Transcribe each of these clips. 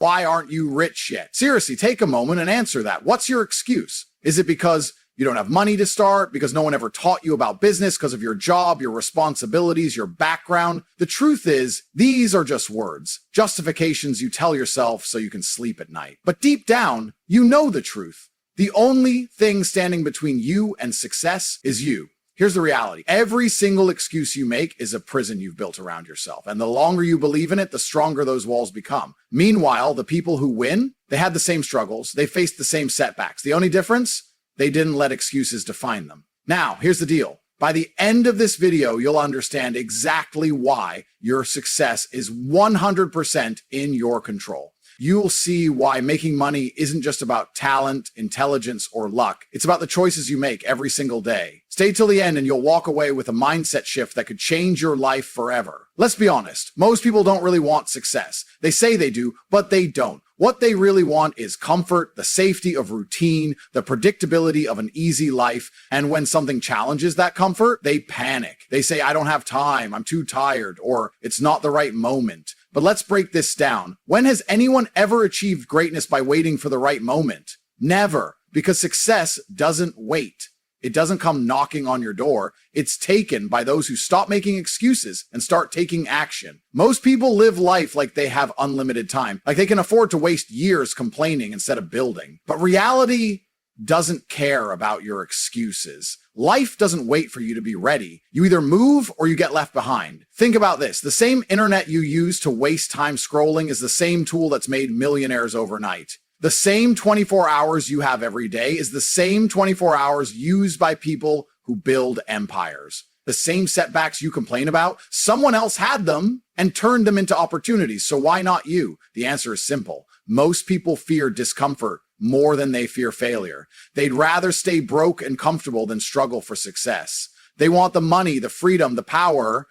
Why aren't you rich yet? Seriously, take a moment and answer that. What's your excuse? Is it because you don't have money to start? Because no one ever taught you about business? Because of your job, your responsibilities, your background? The truth is, these are just words, justifications you tell yourself so you can sleep at night. But deep down, you know the truth. The only thing standing between you and success is you. Here's the reality. Every single excuse you make is a prison you've built around yourself. And the longer you believe in it, the stronger those walls become. Meanwhile, the people who win, they had the same struggles. They faced the same setbacks. The only difference, they didn't let excuses define them. Now, here's the deal. By the end of this video, you'll understand exactly why your success is 100% in your control. You'll see why making money isn't just about talent, intelligence, or luck. It's about the choices you make every single day. Stay till the end and you'll walk away with a mindset shift that could change your life forever. Let's be honest, most people don't really want success. They say they do, but they don't. What they really want is comfort, the safety of routine, the predictability of an easy life. And when something challenges that comfort, they panic. They say, I don't have time, I'm too tired, or it's not the right moment. But let's break this down. When has anyone ever achieved greatness by waiting for the right moment? Never, because success doesn't wait. It doesn't come knocking on your door. It's taken by those who stop making excuses and start taking action. Most people live life like they have unlimited time, like they can afford to waste years complaining instead of building. But reality doesn't care about your excuses. Life doesn't wait for you to be ready. You either move or you get left behind. Think about this. The same internet you use to waste time scrolling is the same tool that's made millionaires overnight. The same 24 hours you have every day is the same 24 hours used by people who build empires. The same setbacks you complain about, someone else had them and turned them into opportunities. So why not you? The answer is simple. Most people fear discomfort more than they fear failure. They'd rather stay broke and comfortable than struggle for success. They want the money, the freedom, the power,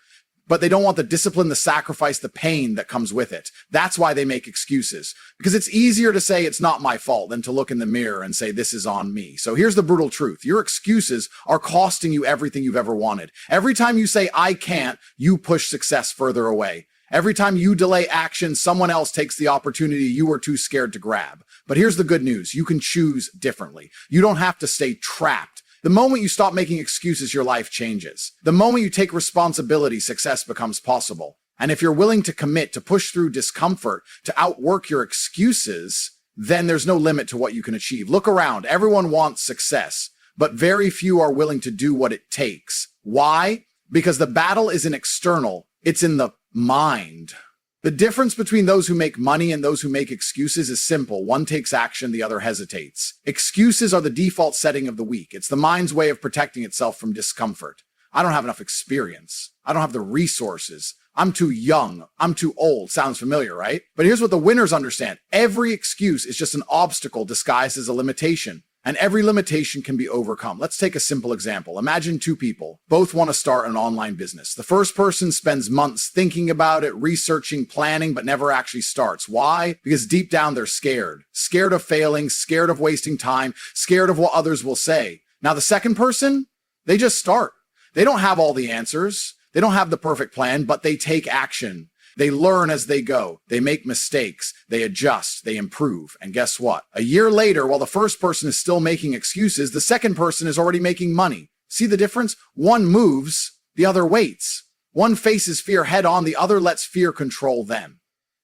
but they don't want the discipline, the sacrifice, the pain that comes with it. That's why they make excuses. Because it's easier to say it's not my fault than to look in the mirror and say this is on me. So here's the brutal truth. Your excuses are costing you everything you've ever wanted. Every time you say I can't, you push success further away. Every time you delay action, someone else takes the opportunity you were too scared to grab. But here's the good news. You can choose differently. You don't have to stay trapped. The moment you stop making excuses, your life changes. The moment you take responsibility, success becomes possible. And if you're willing to commit to push through discomfort, to outwork your excuses, then there's no limit to what you can achieve. Look around. Everyone wants success, but very few are willing to do what it takes. Why? Because the battle isn't external. It's in the mind. The difference between those who make money and those who make excuses is simple. One takes action, the other hesitates. Excuses are the default setting of the weak. It's the mind's way of protecting itself from discomfort. I don't have enough experience. I don't have the resources. I'm too young. I'm too old. Sounds familiar, right? But here's what the winners understand. Every excuse is just an obstacle disguised as a limitation. And every limitation can be overcome. Let's take a simple example. Imagine two people. Both want to start an online business. The first person spends months thinking about it, researching, planning, but never actually starts. Why? Because deep down they're scared. Scared of failing, scared of wasting time, scared of what others will say. Now the second person, they just start. They don't have all the answers. They don't have the perfect plan, but they take action. They learn as they go. They make mistakes. They adjust. They improve. And guess what? A year later, while the first person is still making excuses, the second person is already making money. See the difference? One moves, the other waits. One faces fear head on, the other lets fear control them.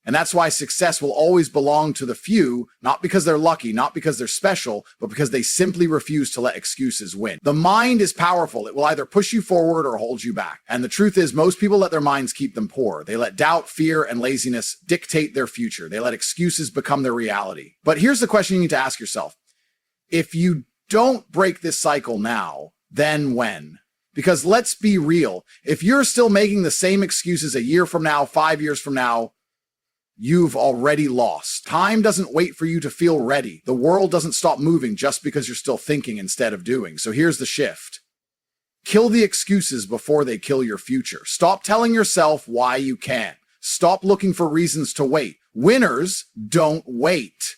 And that's why success will always belong to the few, not because they're lucky, not because they're special, but because they simply refuse to let excuses win. The mind is powerful. It will either push you forward or hold you back. And the truth is, most people let their minds keep them poor. They let doubt, fear, and laziness dictate their future. They let excuses become their reality. But here's the question you need to ask yourself. If you don't break this cycle now, then when? Because let's be real. If you're still making the same excuses a year from now, 5 years from now, you've already lost. Time doesn't wait for you to feel ready. The world doesn't stop moving just because you're still thinking instead of doing. So here's the shift. Kill the excuses before they kill your future. Stop telling yourself why you can't. Stop looking for reasons to wait. Winners don't wait.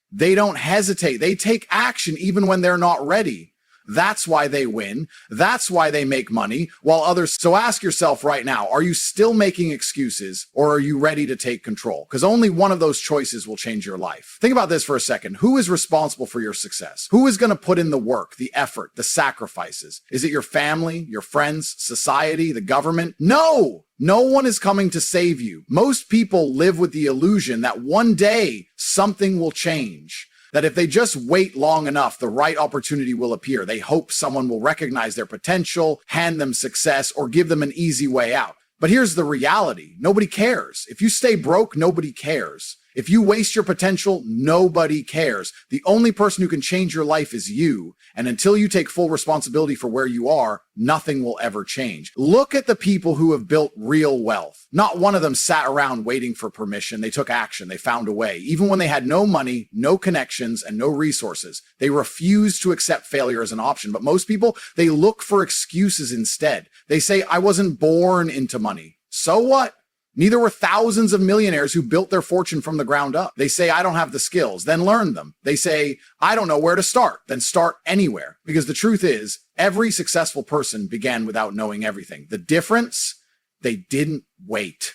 They don't hesitate. They take action even when they're not ready. That's why they win. That's why they make money, while others. So ask yourself right now, are you still making excuses, or are you ready to take control? Because only one of those choices will change your life. Think about this for a second. Who is responsible for your success? Who is going to put in the work, the effort, the sacrifices? Is it your family, your friends, society, the government? No! No one is coming to save you. Most people live with the illusion that one day something will change. That if they just wait long enough, the right opportunity will appear. They hope someone will recognize their potential, hand them success, or give them an easy way out. But here's the reality. Nobody cares. If you stay broke, nobody cares. If you waste your potential, nobody cares. The only person who can change your life is you. And until you take full responsibility for where you are, nothing will ever change. Look at the people who have built real wealth. Not one of them sat around waiting for permission. They took action. They found a way. Even when they had no money, no connections, and no resources, they refused to accept failure as an option. But most people, they look for excuses instead. They say, I wasn't born into money. So what? Neither were thousands of millionaires who built their fortune from the ground up. They say, I don't have the skills, then learn them. They say, I don't know where to start, then start anywhere. Because the truth is, every successful person began without knowing everything. The difference, they didn't wait.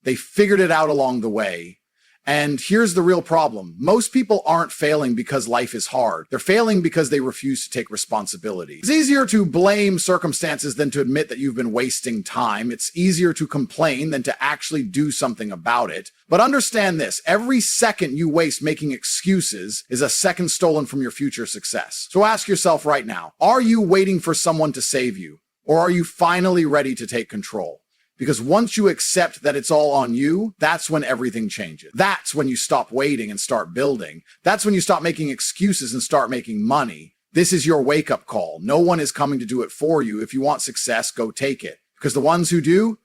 They figured it out along the way. And here's the real problem. Most people aren't failing because life is hard. They're failing because they refuse to take responsibility. It's easier to blame circumstances than to admit that you've been wasting time. It's easier to complain than to actually do something about it. But understand this, every second you waste making excuses is a second stolen from your future success. So ask yourself right now, are you waiting for someone to save you? Or are you finally ready to take control? Because once you accept that it's all on you, that's when everything changes. That's when you stop waiting and start building. That's when you stop making excuses and start making money. This is your wake-up call. No one is coming to do it for you. If you want success, go take it. Because the ones who do,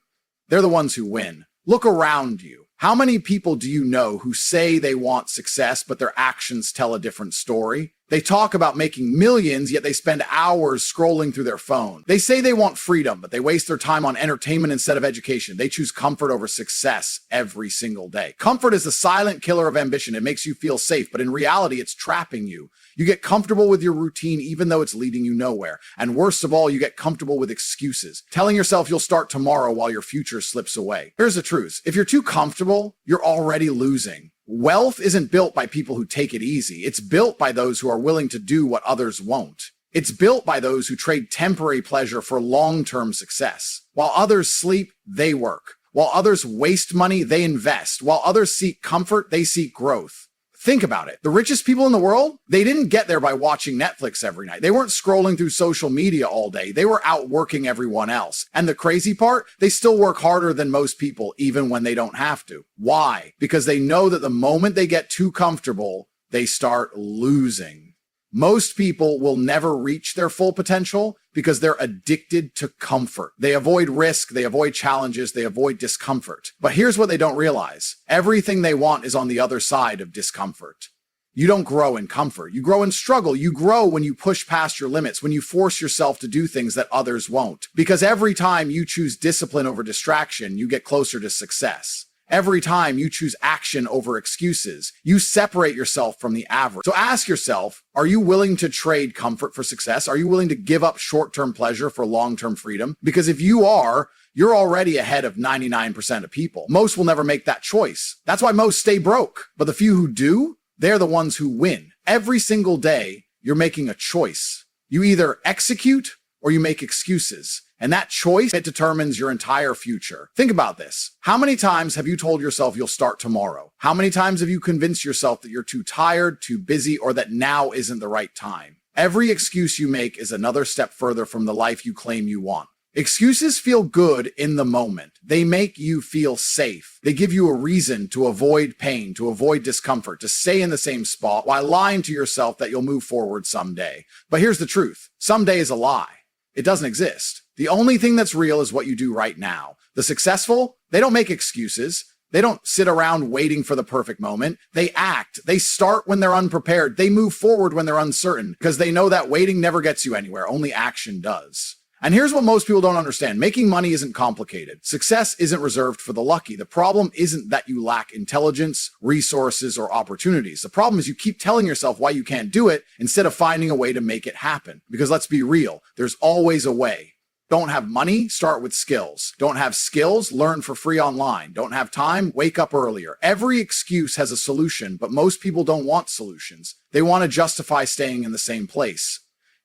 they're the ones who win. Look around you. How many people do you know who say they want success, but their actions tell a different story? They talk about making millions, yet they spend hours scrolling through their phone. They say they want freedom, but they waste their time on entertainment instead of education. They choose comfort over success every single day. Comfort is the silent killer of ambition. It makes you feel safe, but in reality, it's trapping you. You get comfortable with your routine even though it's leading you nowhere. And worst of all, you get comfortable with excuses, telling yourself you'll start tomorrow while your future slips away. Here's the truth. If you're too comfortable, you're already losing. Wealth isn't built by people who take it easy. It's built by those who are willing to do what others won't. It's built by those who trade temporary pleasure for long-term success. While others sleep, they work. While others waste money, they invest. While others seek comfort, they seek growth. Think about it. The richest people in the world, they didn't get there by watching Netflix every night. They weren't scrolling through social media all day. They were out working everyone else. And the crazy part, they still work harder than most people, even when they don't have to. Why? Because they know that the moment they get too comfortable, they start losing. Most people will never reach their full potential because they're addicted to comfort. They avoid risk, they avoid challenges, they avoid discomfort. But here's what they don't realize. Everything they want is on the other side of discomfort. You don't grow in comfort. You grow in struggle. You grow when you push past your limits, when you force yourself to do things that others won't. Because every time you choose discipline over distraction, you get closer to success. Every time you choose action over excuses, you separate yourself from the average. So ask yourself, are you willing to trade comfort for success? Are you willing to give up short-term pleasure for long-term freedom? Because if you are, you're already ahead of 99% of people. Most will never make that choice. That's why most stay broke. But the few who do, they're the ones who win. Every single day, you're making a choice. You either execute or you make excuses. And that choice, it determines your entire future. Think about this. How many times have you told yourself you'll start tomorrow? How many times have you convinced yourself that you're too tired, too busy, or that now isn't the right time? Every excuse you make is another step further from the life you claim you want. Excuses feel good in the moment. They make you feel safe. They give you a reason to avoid pain, to avoid discomfort, to stay in the same spot while lying to yourself that you'll move forward someday. But here's the truth. Someday is a lie. It doesn't exist. The only thing that's real is what you do right now. The successful, they don't make excuses. They don't sit around waiting for the perfect moment. They act. They start when they're unprepared. They move forward when they're uncertain because they know that waiting never gets you anywhere. Only action does. And here's what most people don't understand. Making money isn't complicated. Success isn't reserved for the lucky. The problem isn't that you lack intelligence, resources, or opportunities. The problem is you keep telling yourself why you can't do it instead of finding a way to make it happen. Because let's be real, there's always a way. Don't have money? Start with skills. Don't have skills? Learn for free online. Don't have time? Wake up earlier. Every excuse has a solution, but most people don't want solutions. They want to justify staying in the same place.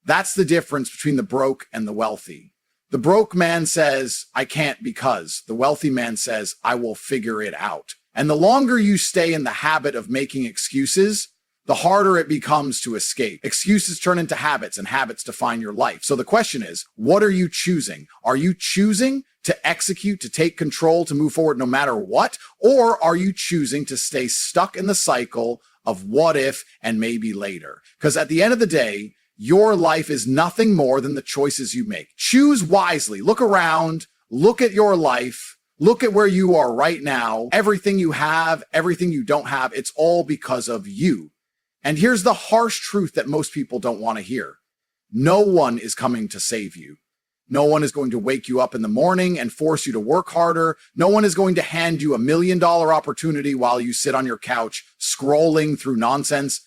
That's the difference between the broke and the wealthy. The broke man says, I can't because. The wealthy man says, I will figure it out. And the longer you stay in the habit of making excuses, the harder it becomes to escape. Excuses turn into habits, and habits define your life. So the question is, what are you choosing? Are you choosing to execute, to take control, to move forward no matter what? Or are you choosing to stay stuck in the cycle of what if and maybe later? Because at the end of the day, your life is nothing more than the choices you make. Choose wisely. Look around. Look at your life. Look at where you are right now. Everything you have, everything you don't have, it's all because of you. And here's the harsh truth that most people don't want to hear. No one is coming to save you. No one is going to wake you up in the morning and force you to work harder. No one is going to hand you $1 million opportunity while you sit on your couch scrolling through nonsense.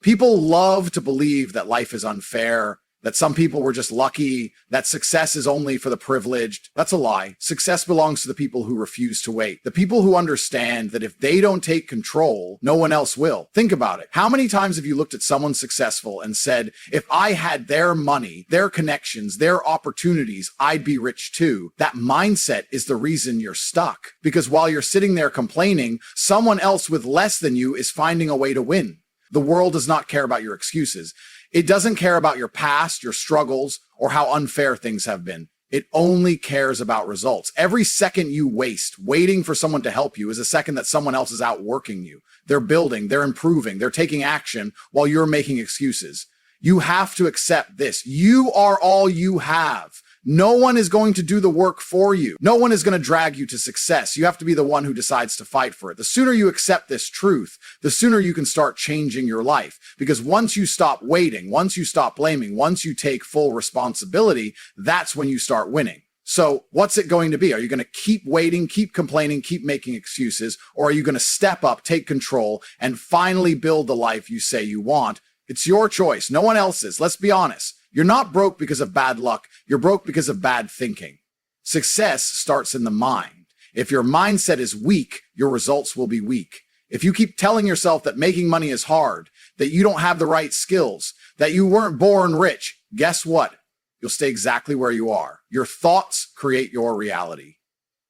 People love to believe that life is unfair, that some people were just lucky, that success is only for the privileged. That's a lie. Success belongs to the people who refuse to wait. The people who understand that if they don't take control, no one else will. Think about it. How many times have you looked at someone successful and said, if I had their money, their connections, their opportunities, I'd be rich too? That mindset is the reason you're stuck. Because while you're sitting there complaining, someone else with less than you is finding a way to win. The world does not care about your excuses. It doesn't care about your past, your struggles, or how unfair things have been. It only cares about results. Every second you waste waiting for someone to help you is a second that someone else is outworking you. They're building, they're improving, they're taking action while you're making excuses. You have to accept this. You are all you have. No one is going to do the work for you. No one is going to drag you to success. You have to be the one who decides to fight for it. The sooner you accept this truth, the sooner you can start changing your life. Because once you stop waiting, once you stop blaming, once you take full responsibility, that's when you start winning. So what's it going to be? Are you going to keep waiting, keep complaining, keep making excuses? Or are you going to step up, take control, and finally build the life you say you want? It's your choice. No one else's. Let's be honest. You're not broke because of bad luck. You're broke because of bad thinking. Success starts in the mind. If your mindset is weak, your results will be weak. If you keep telling yourself that making money is hard, that you don't have the right skills, that you weren't born rich, guess what? You'll stay exactly where you are. Your thoughts create your reality.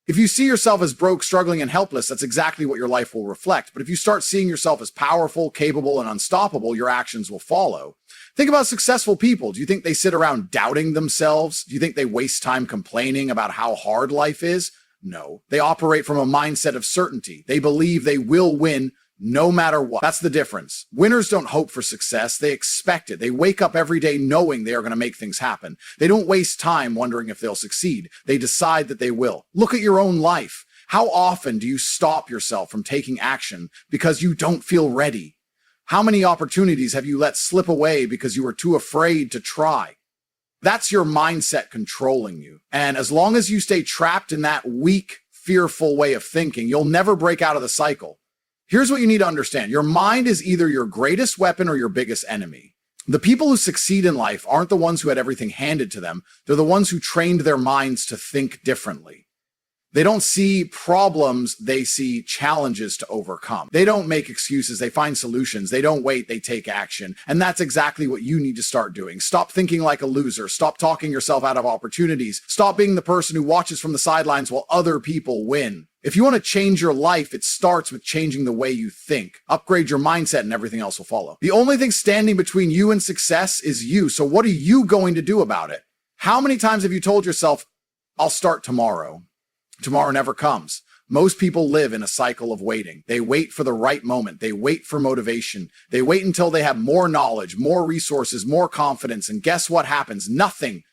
If you see yourself as broke, struggling, and helpless, that's exactly what your life will reflect. But if you start seeing yourself as powerful, capable, and unstoppable, your actions will follow. Think about successful people. Do you think they sit around doubting themselves? Do you think they waste time complaining about how hard life is? No. They operate from a mindset of certainty. They believe they will win no matter what. That's the difference. Winners don't hope for success. They expect it. They wake up every day knowing they are going to make things happen. They don't waste time wondering if they'll succeed. They decide that they will. Look at your own life. How often do you stop yourself from taking action because you don't feel ready? How many opportunities have you let slip away because you were too afraid to try? That's your mindset controlling you. And as long as you stay trapped in that weak, fearful way of thinking, you'll never break out of the cycle. Here's what you need to understand. Your mind is either your greatest weapon or your biggest enemy. The people who succeed in life aren't the ones who had everything handed to them. They're the ones who trained their minds to think differently. They don't see problems, they see challenges to overcome. They don't make excuses, they find solutions. They don't wait, they take action. And that's exactly what you need to start doing. Stop thinking like a loser. Stop talking yourself out of opportunities. Stop being the person who watches from the sidelines while other people win. If you want to change your life, it starts with changing the way you think. Upgrade your mindset and everything else will follow. The only thing standing between you and success is you. So what are you going to do about it? How many times have you told yourself, I'll start tomorrow? Tomorrow never comes. Most people live in a cycle of waiting. They wait for the right moment. They wait for motivation. They wait until they have more knowledge, more resources, more confidence. And guess what happens? Nothing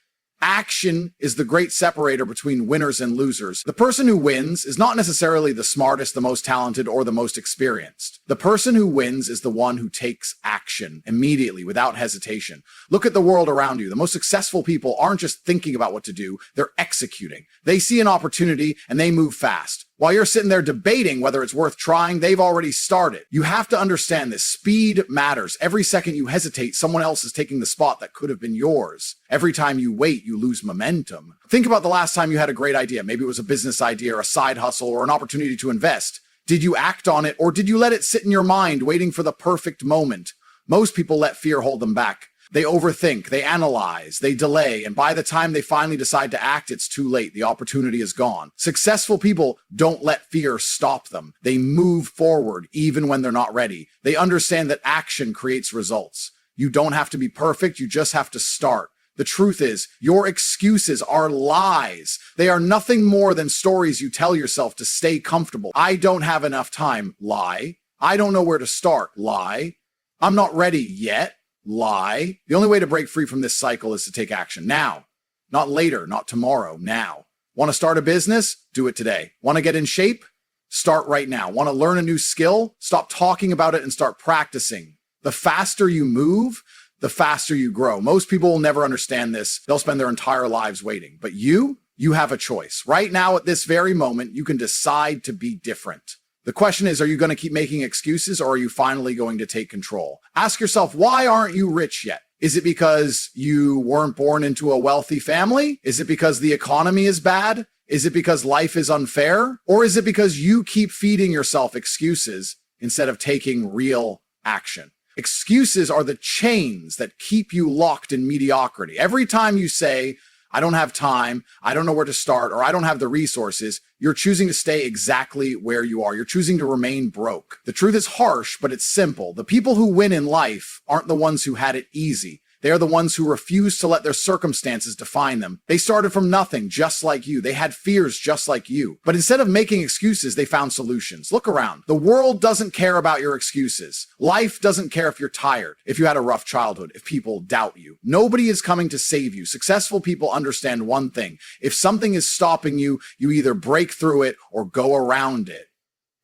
Action is the great separator between winners and losers. The person who wins is not necessarily the smartest, the most talented, or the most experienced. The person who wins is the one who takes action immediately, without hesitation. Look at the world around you. The most successful people aren't just thinking about what to do, they're executing. They see an opportunity and they move fast. While you're sitting there debating whether it's worth trying, they've already started. You have to understand this. Speed matters. Every second you hesitate, someone else is taking the spot that could have been yours. Every time you wait, you lose momentum. Think about the last time you had a great idea. Maybe it was a business idea or a side hustle or an opportunity to invest. Did you act on it, or did you let it sit in your mind waiting for the perfect moment? Most people let fear hold them back. They overthink, they analyze, they delay, and by the time they finally decide to act, it's too late. The opportunity is gone. Successful people don't let fear stop them. They move forward even when they're not ready. They understand that action creates results. You don't have to be perfect, you just have to start. The truth is, your excuses are lies. They are nothing more than stories you tell yourself to stay comfortable. I don't have enough time. Lie. I don't know where to start. Lie. I'm not ready yet. Lie. The only way to break free from this cycle is to take action now. Not later, not tomorrow, now. Want to start a business? Do it today. Want to get in shape? Start right now. Want to learn a new skill? Stop talking about it and start practicing. The faster you move, the faster you grow. Most people will never understand this. They'll spend their entire lives waiting. But you have a choice. Right now, at this very moment, you can decide to be different. The question is, are you going to keep making excuses, or are you finally going to take control? Ask yourself, why aren't you rich yet? Is it because you weren't born into a wealthy family? Is it because the economy is bad? Is it because life is unfair? Or is it because you keep feeding yourself excuses instead of taking real action? Excuses are the chains that keep you locked in mediocrity. Every time you say, I don't have time, I don't know where to start, or I don't have the resources, you're choosing to stay exactly where you are. You're choosing to remain broke. The truth is harsh, but it's simple. The people who win in life aren't the ones who had it easy. They are the ones who refuse to let their circumstances define them. They started from nothing, just like you. They had fears just like you. But instead of making excuses, they found solutions. Look around. The world doesn't care about your excuses. Life doesn't care if you're tired, if you had a rough childhood, if people doubt you. Nobody is coming to save you. Successful people understand one thing. If something is stopping you, you either break through it or go around it.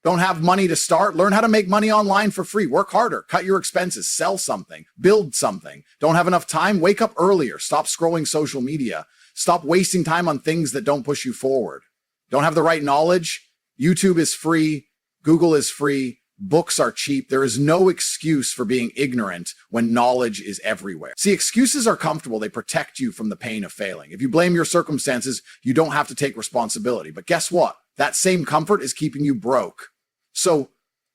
Don't have money to start? Learn how to make money online for free. Work harder. Cut your expenses. Sell something. Build something. Don't have enough time? Wake up earlier. Stop scrolling social media. Stop wasting time on things that don't push you forward. Don't have the right knowledge? YouTube is free. Google is free. Books are cheap. There is no excuse for being ignorant when knowledge is everywhere. See, excuses are comfortable. They protect you from the pain of failing. If you blame your circumstances, you don't have to take responsibility. But guess what? That same comfort is keeping you broke. So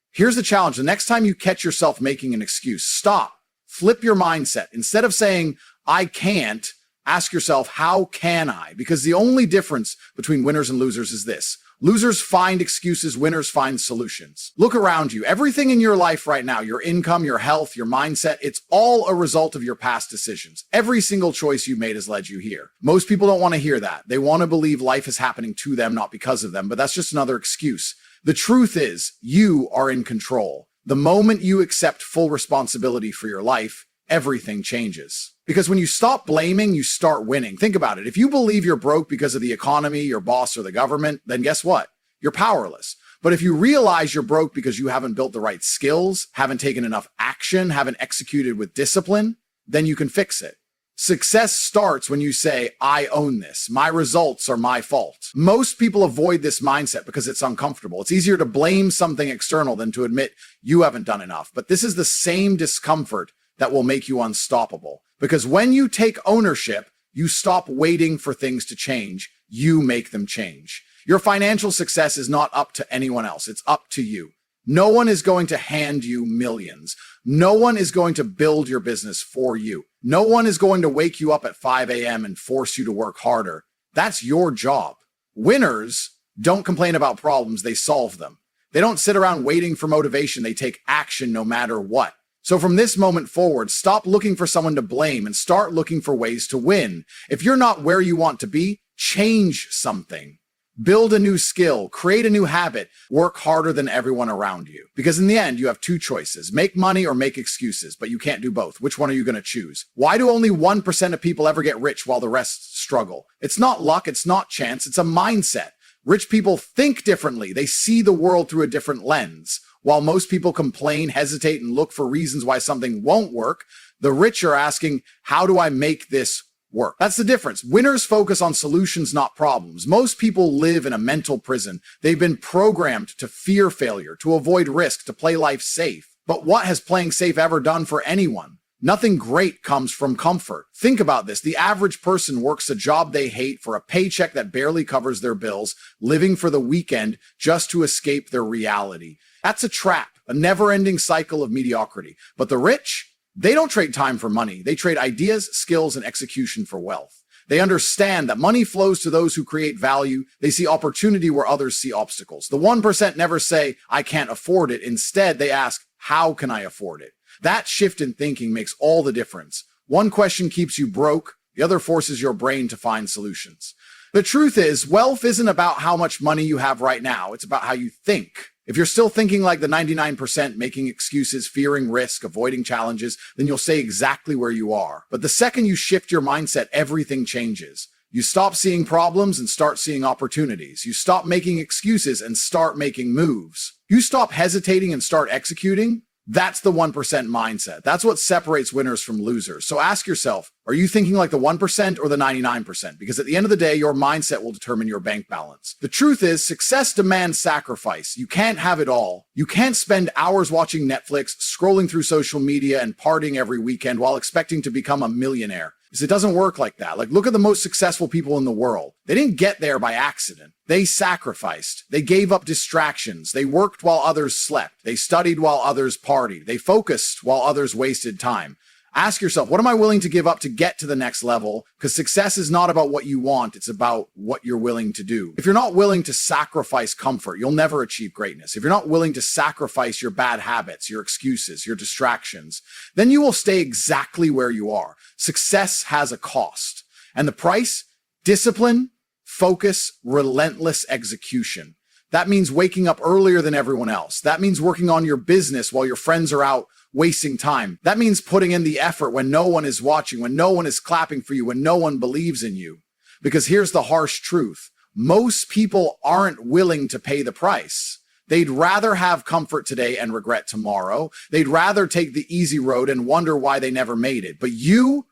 here's the challenge. The next time you catch yourself making an excuse, stop, flip your mindset. Instead of saying, I can't, ask yourself, how can I? Because the only difference between winners and losers is this. Losers find excuses, winners find solutions. Look around you. Everything in your life right now, your income, your health, your mindset, it's all a result of your past decisions. Every single choice you made has led you here. Most people don't want to hear that. They want to believe life is happening to them, not because of them, but that's just another excuse. The truth is, you are in control. The moment you accept full responsibility for your life, everything changes. Because when you stop blaming, you start winning. Think about it. If you believe you're broke because of the economy, your boss, or the government, then guess what? You're powerless. But if you realize you're broke because you haven't built the right skills, haven't taken enough action, haven't executed with discipline, then you can fix it. Success starts when you say, I own this. My results are my fault. Most people avoid this mindset because it's uncomfortable. It's easier to blame something external than to admit you haven't done enough. But this is the same discomfort that will make you unstoppable. Because when you take ownership, you stop waiting for things to change. You make them change. Your financial success is not up to anyone else. It's up to you. No one is going to hand you millions. No one is going to build your business for you. No one is going to wake you up at 5 a.m. and force you to work harder. That's your job. Winners don't complain about problems, they solve them. They don't sit around waiting for motivation, they take action no matter what. So from this moment forward, stop looking for someone to blame and start looking for ways to win. If you're not where you want to be, change something. Build a new skill, create a new habit, work harder than everyone around you. Because in the end, you have two choices: make money or make excuses, but you can't do both. Which one are you going to choose? Why do only 1% of people ever get rich while the rest struggle? It's not luck, it's not chance, it's a mindset. Rich people think differently. They see the world through a different lens. While most people complain, hesitate, and look for reasons why something won't work, the rich are asking, how do I make this work? That's the difference. Winners focus on solutions, not problems. Most people live in a mental prison. They've been programmed to fear failure, to avoid risk, to play life safe. But what has playing safe ever done for anyone? Nothing great comes from comfort. Think about this. The average person works a job they hate for a paycheck that barely covers their bills, living for the weekend just to escape their reality. That's a trap, a never-ending cycle of mediocrity. But the rich, they don't trade time for money. They trade ideas, skills, and execution for wealth. They understand that money flows to those who create value. They see opportunity where others see obstacles. The 1% never say, I can't afford it. Instead, they ask, how can I afford it? That shift in thinking makes all the difference. One question keeps you broke. The other forces your brain to find solutions. The truth is, wealth isn't about how much money you have right now. It's about how you think. If you're still thinking like the 99%, making excuses, fearing risk, avoiding challenges, then you'll stay exactly where you are. But the second you shift your mindset, everything changes. You stop seeing problems and start seeing opportunities. You stop making excuses and start making moves. You stop hesitating and start executing. That's the 1% mindset. That's what separates winners from losers. So ask yourself, are you thinking like the 1% or the 99%? Because at the end of the day, your mindset will determine your bank balance. The truth is, success demands sacrifice. You can't have it all. You can't spend hours watching Netflix, scrolling through social media, and partying every weekend while expecting to become a millionaire. Because it doesn't work like that. Like, look at the most successful people in the world. They didn't get there by accident. They sacrificed. They gave up distractions. They worked while others slept. They studied while others partied. They focused while others wasted time. Ask yourself, what am I willing to give up to get to the next level? Because success is not about what you want. It's about what you're willing to do. If you're not willing to sacrifice comfort, you'll never achieve greatness. If you're not willing to sacrifice your bad habits, your excuses, your distractions, then you will stay exactly where you are. Success has a cost. And the price? Discipline, focus, relentless execution. That means waking up earlier than everyone else. That means working on your business while your friends are out wasting time. That means putting in the effort when no one is watching, when no one is clapping for you, when no one believes in you. Because here's the harsh truth. Most people aren't willing to pay the price. They'd rather have comfort today and regret tomorrow. They'd rather take the easy road and wonder why they never made it. But you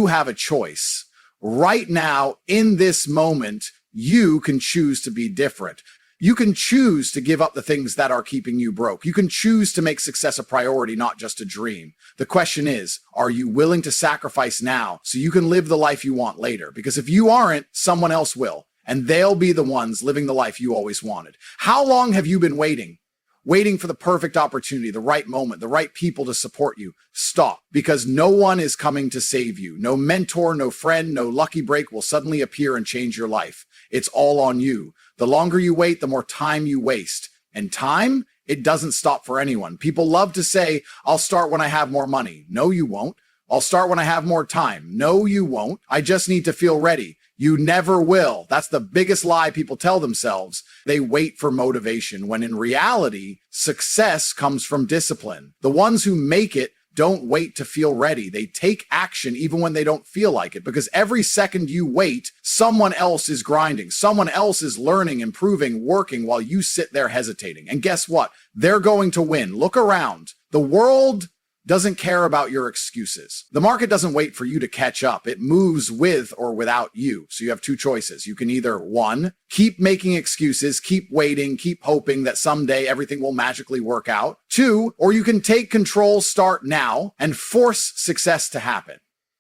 have a choice. Right now, in this moment, you can choose to be different. You can choose to give up the things that are keeping you broke. You can choose to make success a priority, not just a dream. The question is, are you willing to sacrifice now so you can live the life you want later? Because if you aren't, someone else will, and they'll be the ones living the life you always wanted. How long have you been waiting? Waiting for the perfect opportunity, the right moment, the right people to support you. Stop, because no one is coming to save you. No mentor, no friend, no lucky break will suddenly appear and change your life. It's all on you. The longer you wait, the more time you waste. And time, it doesn't stop for anyone. People love to say, I'll start when I have more money. No, you won't. I'll start when I have more time. No, you won't. I just need to feel ready. You never will. That's the biggest lie people tell themselves. They wait for motivation, when in reality, success comes from discipline. The ones who make it don't wait to feel ready. They take action even when they don't feel like it, because every second you wait, someone else is grinding. Someone else is learning, improving, working while you sit there hesitating. And guess what? They're going to win. Look around. The world doesn't care about your excuses. The market doesn't wait for you to catch up. It moves with or without you. So you have two choices. You can either, one, keep making excuses, keep waiting, keep hoping that someday everything will magically work out. Two, or you can take control, start now, and force success to happen.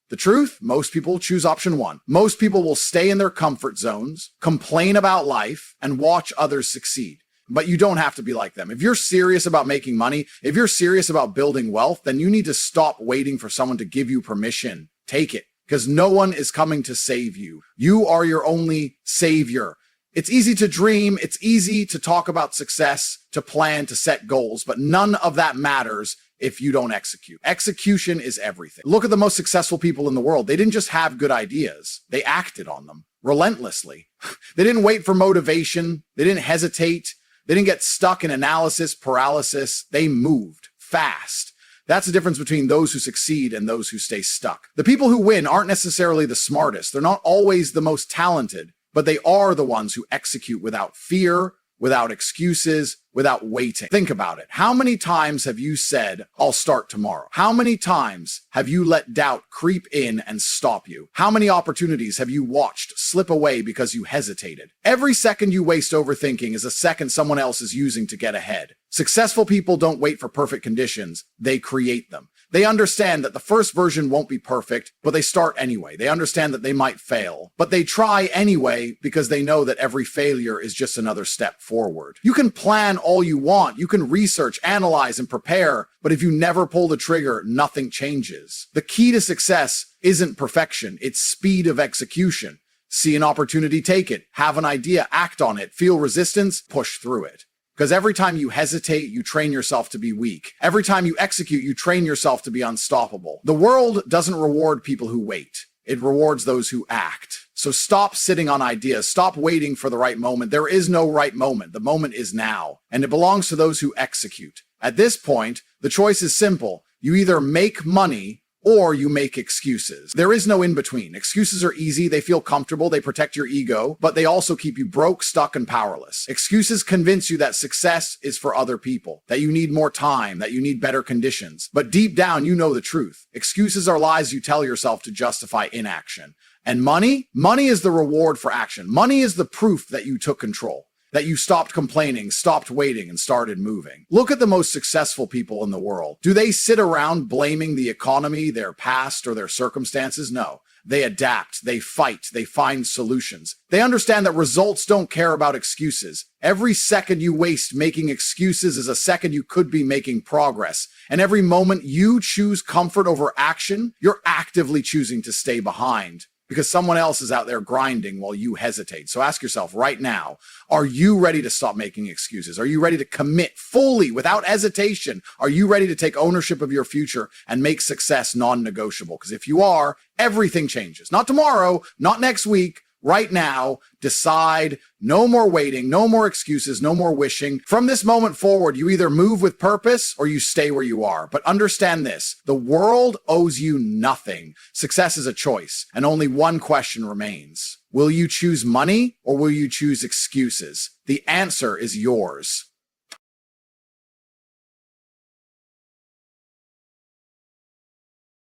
The truth, most people choose option one. Most people will stay in their comfort zones, complain about life, and watch others succeed. But you don't have to be like them. If you're serious about making money, if you're serious about building wealth, then you need to stop waiting for someone to give you permission. Take it, because no one is coming to save you. You are your only savior. It's easy to dream. It's easy to talk about success, to plan, to set goals, but none of that matters if you don't execute. Execution is everything. Look at the most successful people in the world. They didn't just have good ideas. They acted on them. relentlessly. They didn't wait for motivation. They didn't hesitate. They didn't get stuck in analysis paralysis. They moved fast. That's the difference between those who succeed and those who stay stuck. The people who win aren't necessarily the smartest. They're not always the most talented, but they are the ones who execute without fear, without excuses, without waiting. Think about it. How many times have you said, I'll start tomorrow? How many times have you let doubt creep in and stop you? How many opportunities have you watched slip away because you hesitated? Every second you waste overthinking is a second someone else is using to get ahead. Successful people don't wait for perfect conditions. They create them. They understand that the first version won't be perfect, but they start anyway. They understand that they might fail, but they try anyway because they know that every failure is just another step forward. You can plan all you want. You can research, analyze, and prepare, but if you never pull the trigger, nothing changes. The key to success isn't perfection. It's speed of execution. See an opportunity, take it. Have an idea, act on it. Feel resistance, push through it. Because every time you hesitate, you train yourself to be weak. Every time you execute, you train yourself to be unstoppable. The world doesn't reward people who wait. It rewards those who act. So stop sitting on ideas. Stop waiting for the right moment. There is no right moment. The moment is now, and it belongs to those who execute. At this point, the choice is simple. You either make money or you make excuses. There is no in between. Excuses are easy, they feel comfortable, they protect your ego, but they also keep you broke, stuck, and powerless. Excuses convince you that success is for other people, that you need more time, that you need better conditions. But deep down, you know the truth. Excuses are lies you tell yourself to justify inaction. And money? Money is the reward for action. Money is the proof that you took control, that you stopped complaining, stopped waiting, and started moving. Look at the most successful people in the world. Do they sit around blaming the economy, their past, or their circumstances? No. They adapt, they fight, they find solutions. They understand that results don't care about excuses. Every second you waste making excuses is a second you could be making progress. And every moment you choose comfort over action, you're actively choosing to stay behind, because someone else is out there grinding while you hesitate. So ask yourself right now, are you ready to stop making excuses? Are you ready to commit fully without hesitation? Are you ready to take ownership of your future and make success non-negotiable? Because if you are, everything changes. Not tomorrow, not next week. Right now, decide, no more waiting, no more excuses, no more wishing. From this moment forward, you either move with purpose or you stay where you are. But understand this, the world owes you nothing. Success is a choice, and only one question remains. Will you choose money or will you choose excuses? The answer is yours.